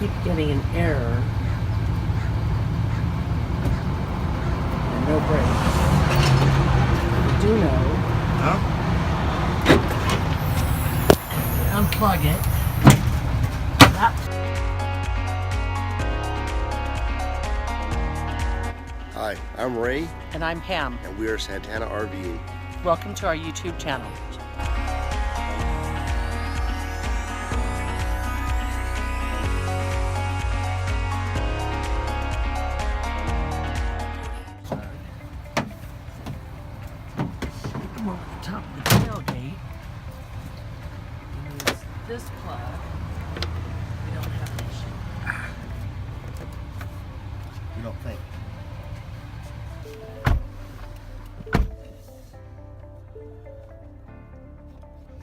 keep getting an error. And no brakes. We do know. Huh? Unplug it. That. Hi, I'm Ray, And I'm Pam. and we are Santana RV. Welcome to our YouTube channel. Come over the top of the tailgate. And use this plug. We don't have an issue. You don't think?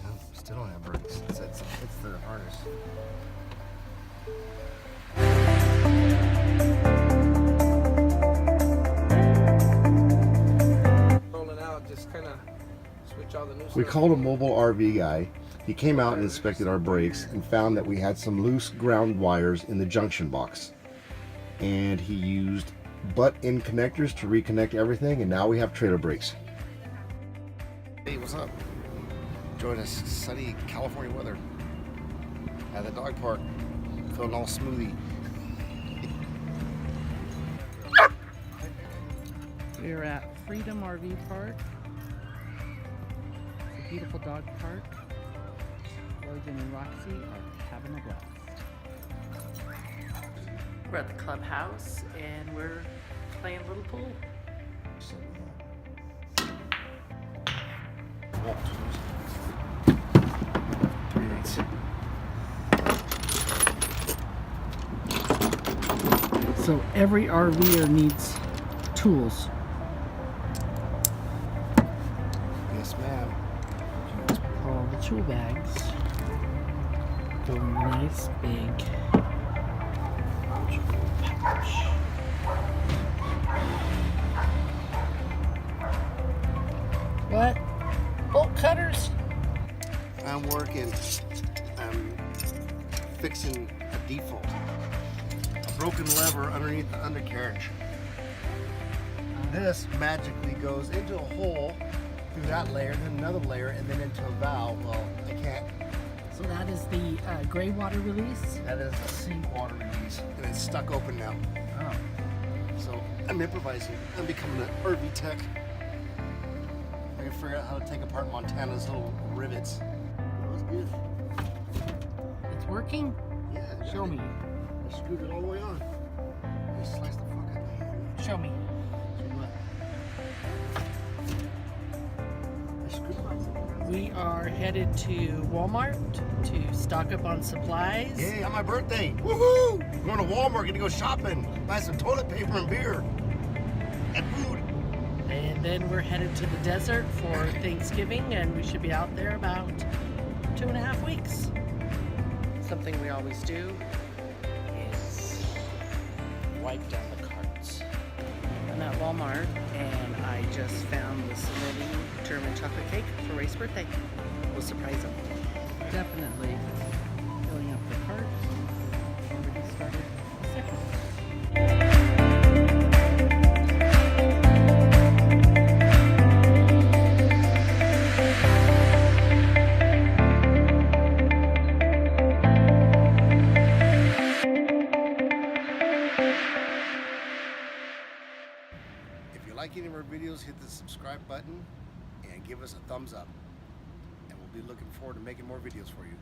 No, still don't have brakes. It's the harness. Rolling out, just kind of switch all the new We stuff. called a mobile RV guy. He came out and inspected our brakes and found that we had some loose ground wires in the junction box. And he used butt-in connectors to reconnect everything, and now we have trailer brakes. Hey, what's up? Enjoying this sunny California weather at the dog park, feeling all smoothie. We're at Freedom RV Park. It's a beautiful dog park. Logan and Roxy are having a blast. We're at the clubhouse and we're playing a little pool. So every RVer needs tools. Yes, ma'am. All the tool bags go in a nice big pouch. What? Bolt cutters? I'm working. I'm fixing a default. A broken lever underneath the undercarriage. This magically goes into a hole through that layer, then another layer, and then into a valve. Well, I can't. So that is the gray water release? That is a seawater release, and it's stuck open now. Oh. So I'm improvising. I'm becoming an RV tech. I can figure out how to take apart Montana's little rivets. That was good. It's working? Yeah. I got Show it. me. I screwed it all the way on. I sliced the fuck out of my hand. Show me. I screwed myself. We are headed to Walmart to stock up on supplies. Yay, on my birthday. Woohoo! Going to Walmart, gonna go shopping. Buy some toilet paper and beer. And food. And then we're headed to the desert for Thanksgiving, and we should be out there about 2.5 weeks. Something we always do is wipe down the carts. I'm at Walmart, and I just found the Saletti German chocolate cake for Ray's birthday. We'll surprise him. Definitely filling up the carts. Already started the second. If you like any of our videos, hit the subscribe button and give us a thumbs up. And we'll be looking forward to making more videos for you.